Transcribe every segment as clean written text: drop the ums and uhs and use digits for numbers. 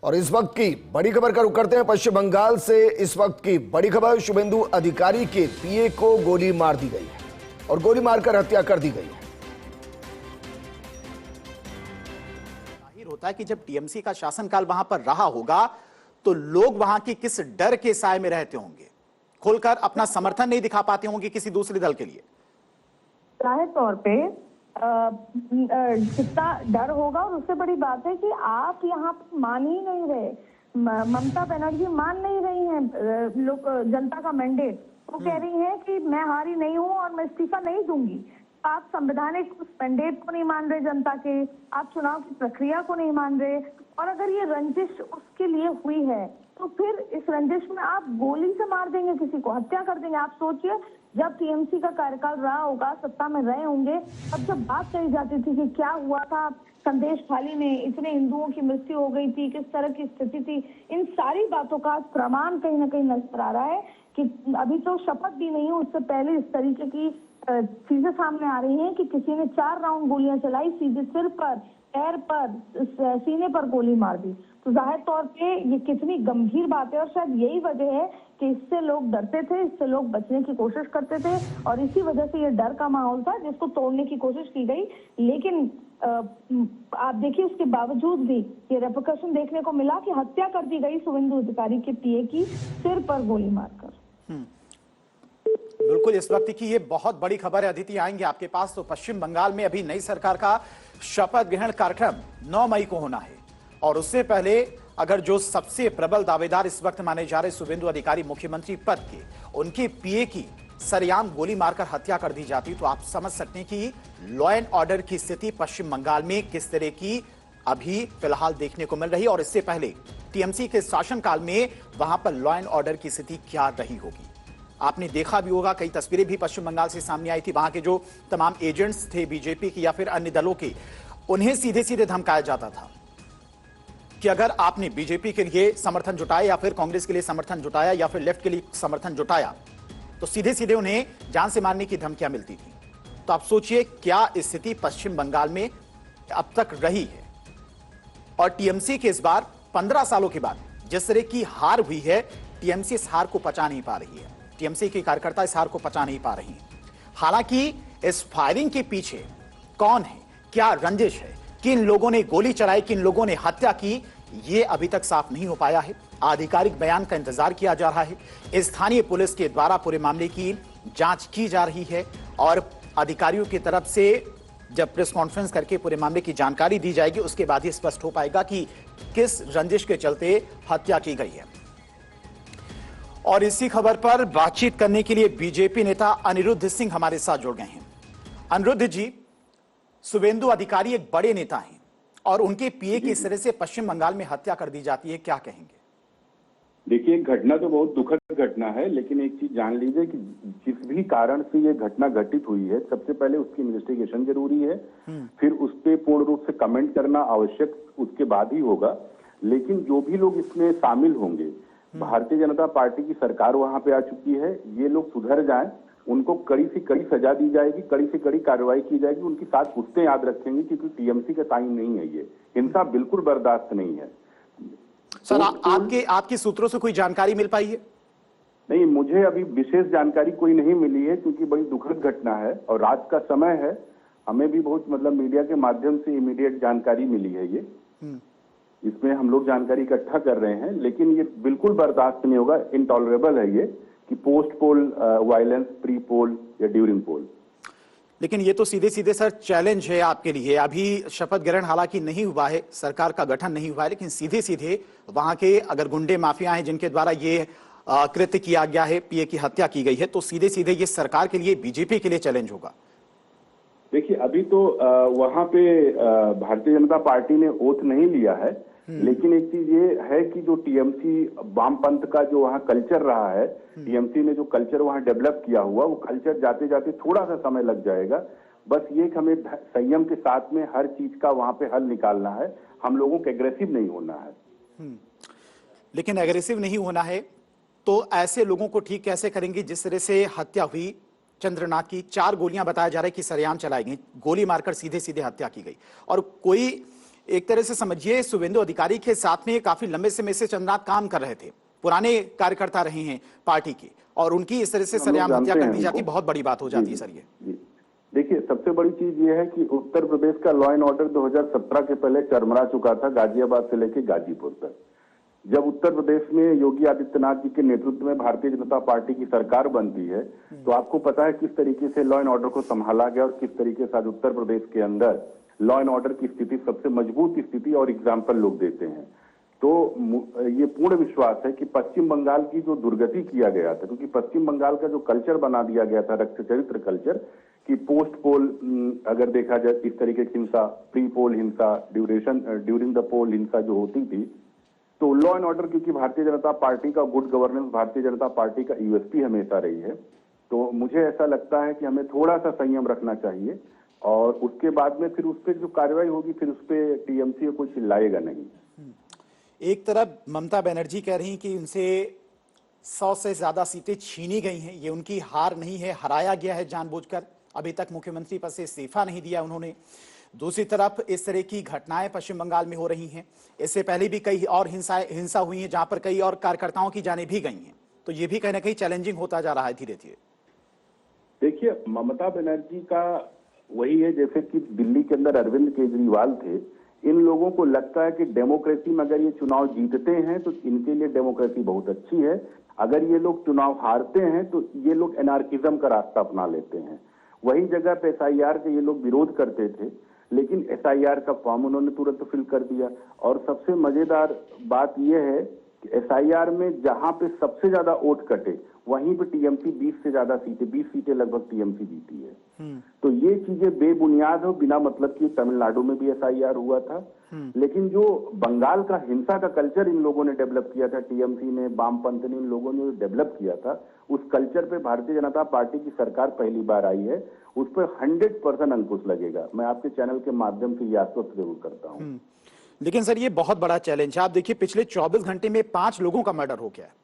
और इस वक्त की बड़ी खबर का रुख करते हैं पश्चिम बंगाल से। इस वक्त की बड़ी खबर, शुभेंदु अधिकारी के पीए को गोली मार दी गई है और गोली मारकर हत्या कर दी गई है। जाहिर होता है कि जब टीएमसी का शासनकाल वहां पर रहा होगा तो लोग वहां की किस डर के साए में रहते होंगे, खुलकर अपना समर्थन नहीं दिखा पाते होंगे किसी दूसरे दल के लिए। जाहिर तौर पे कितना डर होगा। और उससे बड़ी बात है कि आप यहाँ मान ही नहीं रहे, ममता बनर्जी मान नहीं रही हैं लोग जनता का मैंडेट। वो कह रही हैं कि मैं हारी नहीं हूँ और मैं इस्तीफा नहीं दूंगी। आप संवैधानिक उस मैंडेट को नहीं मान रहे जनता के, आप चुनाव की प्रक्रिया को नहीं मान रहे। और अगर ये रंजिश उसके लिए हुई है तो फिर इस रंजिश में आप गोली से मार देंगे, किसी को हत्या कर देंगे। आप सोचिए, जब टीएमसी का कार्यकाल रहा होगा, सत्ता में रहे होंगे, तब जब बात कही जाती थी कि क्या हुआ था संदेश खाली में, इतने हिंदुओं की मृत्यु हो गई थी, किस तरह की स्थिति थी, इन सारी बातों का प्रमाण कहीं ना कहीं नजर आ रहा है कि अभी तो शपथ भी नहीं हो, उससे पहले इस तरीके की चीजें सामने आ रही हैं कि किसी ने 4 राउंड गोलियां चलाई, सीधे सिर पर, पैर पर, सीने पर गोली मार दी। तो जाहिर तौर पे ये कितनी गंभीर बात है और शायद यही वजह है कि इससे लोग डरते थे, इससे लोग बचने की कोशिश करते थे और इसी वजह से ये डर का माहौल था जिसको तोड़ने की कोशिश की गई। लेकिन आप देखिए, उसके बावजूद भी ये रेपरकशन देखने को मिला कि हत्या कर दी गई शुभेंदु अधिकारी के पीए की, सिर पर गोली मारकर। बिल्कुल, इस वक्त की ये बहुत बड़ी खबर है। अदिति, आएंगे आपके पास। तो पश्चिम बंगाल में अभी नई सरकार का शपथ ग्रहण कार्यक्रम 9 मई को होना है और उससे पहले अगर जो सबसे प्रबल दावेदार इस वक्त माने जा रहे शुभेंदु अधिकारी मुख्यमंत्री पद के, उनके पीए की सरेआम गोली मारकर हत्या कर दी जाती तो आप समझ सकते हैं कि लॉ एंड ऑर्डर की स्थिति पश्चिम बंगाल में किस तरह की अभी फिलहाल देखने को मिल रही है और इससे पहले टीएमसी के शासनकाल में वहां पर लॉ एंड ऑर्डर की स्थिति क्या रही होगी। आपने देखा भी होगा, कई तस्वीरें भी पश्चिम बंगाल से सामने आई थी। वहां के जो तमाम एजेंट्स थे बीजेपी के या फिर अन्य दलों के, उन्हें सीधे सीधे धमकाया जाता था कि अगर आपने बीजेपी के लिए समर्थन जुटाया या फिर कांग्रेस के लिए समर्थन जुटाया या फिर लेफ्ट के लिए समर्थन जुटाया तो सीधे सीधे उन्हें जान से मारने की धमकियां मिलती थी। तो आप सोचिए क्या स्थिति पश्चिम बंगाल में अब तक रही है। और टीएमसी के इस बार 15 सालों के बाद जिस तरह की हार हुई है, टीएमसी इस हार को पचा नहीं पा रही है, टीएमसी के कार्यकर्ता इस हार को पचा नहीं पा रही हैं। हालांकि इस फायरिंग के पीछे कौन है, क्या रंजिश है, किन लोगों ने गोली चलाई, किन लोगों ने हत्या की, ये अभी तक साफ नहीं हो पाया है। आधिकारिक बयान का इंतजार किया जा रहा है। स्थानीय पुलिस के द्वारा पूरे मामले की जांच की जा रही है और अधिकारियों की तरफ से जब प्रेस कॉन्फ्रेंस करके पूरे मामले की जानकारी दी जाएगी उसके बाद ही स्पष्ट हो पाएगा कि किस रंजिश के चलते हत्या की गई है। और इसी खबर पर बातचीत करने के लिए बीजेपी नेता अनिरुद्ध सिंह हमारे साथ जुड़ गए हैं। अनिरुद्ध जी, शुभेंदु अधिकारी एक बड़े नेता हैं और उनके पीए की इस तरह से पश्चिम बंगाल में हत्या कर दी जाती है, क्या कहेंगे? देखिए, घटना तो बहुत दुखद घटना है, लेकिन एक चीज जान लीजिए कि जिस भी कारण से ये घटना घटित हुई है, सबसे पहले उसकी इन्वेस्टिगेशन जरूरी है, फिर उस पर पूर्ण रूप से कमेंट करना आवश्यक उसके बाद ही होगा। लेकिन जो भी लोग इसमें शामिल होंगे, भारतीय जनता पार्टी की सरकार वहां पे आ चुकी है, ये लोग सुधर जाएं, उनको कड़ी से कड़ी सजा दी जाएगी, कड़ी से कड़ी कार्रवाई की जाएगी, उनकी 7 पुश्तें याद रखेंगे, क्योंकि टीएमसी का टाइम नहीं है। ये हिंसा बिल्कुल बर्दाश्त नहीं है। सर, आपके सूत्रों से कोई जानकारी मिल पाई है? नहीं, मुझे अभी विशेष जानकारी कोई नहीं मिली है, क्योंकि बड़ी दुखद घटना है और रात का समय है। हमें भी बहुत मीडिया के माध्यम से इमीडिएट जानकारी मिली है। ये इसमें हम लोग जानकारी इकट्ठा कर रहे हैं, लेकिन ये बिल्कुल बर्दाश्त नहीं होगा, इनटॉलरेबल है ये कि पोस्ट पोल वायलेंस, प्री पोल या ड्यूरिंग पोल। लेकिन ये तो सीधे सीधे सर चैलेंज है आपके लिए। अभी शपथ ग्रहण हालांकि नहीं हुआ है, सरकार का गठन नहीं हुआ है, लेकिन सीधे सीधे वहां के अगर गुंडे माफिया हैं जिनके द्वारा ये कृत्य किया गया है, पीए की हत्या की गई है, तो सीधे सीधे ये सरकार के लिए, बीजेपी के लिए चैलेंज होगा। देखिए, अभी तो वहां पे भारतीय जनता पार्टी ने ओथ नहीं लिया है, लेकिन एक चीज ये है कि जो टीएमसी वामपंथ का जो वहाँ कल्चर रहा है, टीएमसी ने जो कल्चर वहाँ डेवलप किया हुआ, वो कल्चर जाते जाते थोड़ा सा समय लग जाएगा। बस ये हमें संयम के साथ में हर चीज का वहाँ पे हल निकालना है, हम लोगों को एग्रेसिव नहीं होना है। लेकिन एग्रेसिव नहीं होना है तो ऐसे लोगों को ठीक कैसे करेंगे जिस तरह से हत्या हुई चंद्रनाथ की? 4 गोलियां बताया जा रहा है कि सरेआम चलाई गई, गोली मारकर सीधे सीधे हत्या की गई और कोई एक तरह से समझिए शुभेंदु अधिकारी के साथ में काफी लंबे समय से चंद्रनाथ काम कर रहे थे, पुराने कार्यकर्ता रहे हैं पार्टी के, और उनकी इस तरह से सरेआम हत्या कर दी जाती, बहुत बड़ी बात हो जाती है सर ये। देखिए, सबसे बड़ी चीज ये है कि उत्तर प्रदेश का लॉ एंड ऑर्डर 2017 के पहले चरमरा चुका था, गाजियाबाद से लेकर गाजीपुर तक। जब उत्तर प्रदेश में योगी आदित्यनाथ जी के नेतृत्व में भारतीय जनता पार्टी की सरकार बनती है, तो आपको पता है किस तरीके से लॉ एंड ऑर्डर को संभाला गया और किस तरीके से आज उत्तर प्रदेश के अंदर लॉ एंड ऑर्डर की स्थिति सबसे मजबूत स्थिति और एग्जाम्पल लोग देते हैं। तो ये पूर्ण विश्वास है कि पश्चिम बंगाल की जो दुर्गति किया गया था, क्योंकि पश्चिम बंगाल का जो कल्चर बना दिया गया था, रक्त चरित्र कल्चर, कि पोस्ट पोल अगर देखा जाए इस तरीके की हिंसा, प्री पोल हिंसा, ड्यूरिंग द पोल हिंसा जो होती थी, तो लॉ एंड ऑर्डर, क्योंकि भारतीय जनता पार्टी का good governance Bharatiya Janata party का यूएसपी हमेशा रही है, तो मुझे ऐसा लगता है कि हमें थोड़ा सा संयम रखना चाहिए और उसके बाद में फिर उस पर जो कार्रवाई होगी फिर उस पर टीएमसी कोई चिल्लाएगा नहीं। एक तरफ ममता बनर्जी कह रही कि उनसे 100 से ज्यादा सीटें छीनी गई हैं, ये उनकी हार नहीं है, हराया गया है जानबूझकर, अभी तक मुख्यमंत्री पद से इस्तीफा नहीं दिया उन्होंने। दूसरी तरफ इस तरह की घटनाएं पश्चिम बंगाल में हो रही हैं, इससे पहले भी कई और हिंसा हुई है जहां पर कई और कार्यकर्ताओं की जानें भी गई हैं, तो ये भी कहीं ना कहीं चैलेंजिंग होता जा रहा है धीरे धीरे। देखिए, ममता बनर्जी का वही है जैसे कि दिल्ली के अंदर अरविंद केजरीवाल थे, इन लोगों को लगता है कि डेमोक्रेसी में अगर ये चुनाव जीतते हैं तो इनके लिए डेमोक्रेसी बहुत अच्छी है, अगर ये लोग चुनाव हारते हैं तो ये लोग एनार्किज्म का रास्ता अपना लेते हैं। वही जगह पे एसआईआर के ये लोग विरोध करते थे, लेकिन एसआईआर का फॉर्म उन्होंने तुरंत फिल कर दिया। और सबसे मजेदार बात यह है कि एसआईआर में जहां पे सबसे ज्यादा वोट कटे वहीं पे टीएमसी 20 से ज्यादा सीटें, 20 सीटें लगभग टीएमसी जीती है। तो ये चीजें बेबुनियाद हो, बिना मतलब की तमिलनाडु में भी एसआईआर हुआ था, लेकिन जो बंगाल का हिंसा का कल्चर इन लोगों ने डेवलप किया था, टीएमसी ने, वामपंथ ने, इन लोगों ने डेवलप किया था, उस कल्चर पे भारतीय जनता पार्टी की सरकार पहली बार आई है, उस पर 100% अंकुश लगेगा। मैं आपके चैनल के माध्यम से ये आश्वस्त जरूर करता हूँ। लेकिन सर ये बहुत बड़ा चैलेंज है, आप देखिए पिछले 24 घंटे में 5 लोगों का मर्डर हो गया है।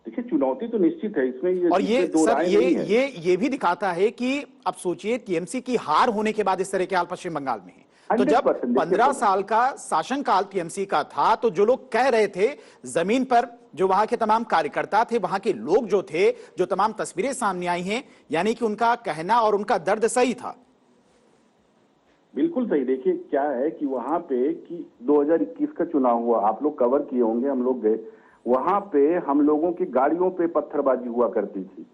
देखिए, चुनौती तो निश्चित है इसमें, और ये सर ये भी दिखाता है कि अब सोचिए टीएमसी की हार होने के बाद इस तरह के हाल पश्चिम बंगाल में है। तो जब 15 साल का शासनकाल टीएमसी का था, तो जो लोग कह रहे थे जमीन पर, जो वहां के तमाम कार्यकर्ता थे, वहां के लोग जो थे, जो तमाम तस्वीरें सामने आई हैं, यानी कि उनका कहना और उनका दर्द सही था। बिल्कुल सही। देखिए क्या है कि वहां पे कि 2021 का चुनाव हुआ, आप लोग कवर किए होंगे, हम लोग गए वहां पे, हम लोगों की गाड़ियों पे पत्थरबाजी हुआ करती थी,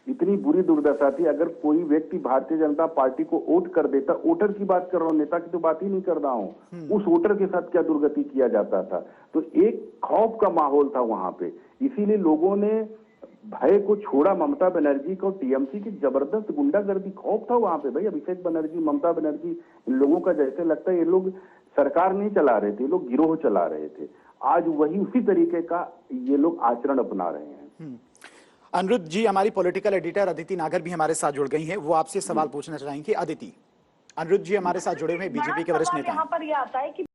इतनी बुरी दुर्दशा थी। अगर कोई व्यक्ति भारतीय जनता पार्टी को वोट कर देता, वोटर की बात कर रहा हूं, नेता की तो बात ही नहीं कर रहा हूं, उस वोटर के साथ क्या दुर्गति किया जाता था। तो एक खौफ का माहौल था वहां पे, इसीलिए लोगों ने भय को छोड़ा ममता बनर्जी को, टीएमसी की जबरदस्त गुंडागर्दी, खौफ था वहां पे। भाई अभिषेक बनर्जी, ममता बनर्जी, इन लोगों का जैसे लगता है ये लोग सरकार नहीं चला रहे थे, ये लोग गिरोह चला रहे थे। आज वही उसी तरीके का ये लोग आचरण अपना रहे हैं। अनिरुद्ध जी, हमारी पॉलिटिकल एडिटर अदिति नागर भी हमारे साथ जुड़ गई हैं, वो आपसे सवाल पूछना चाहेंगे। अदिति, अनिरुद्ध जी हमारे साथ जुड़े हुए बीजेपी के वरिष्ठ नेता हैं। यहाँ पर ये आता है कि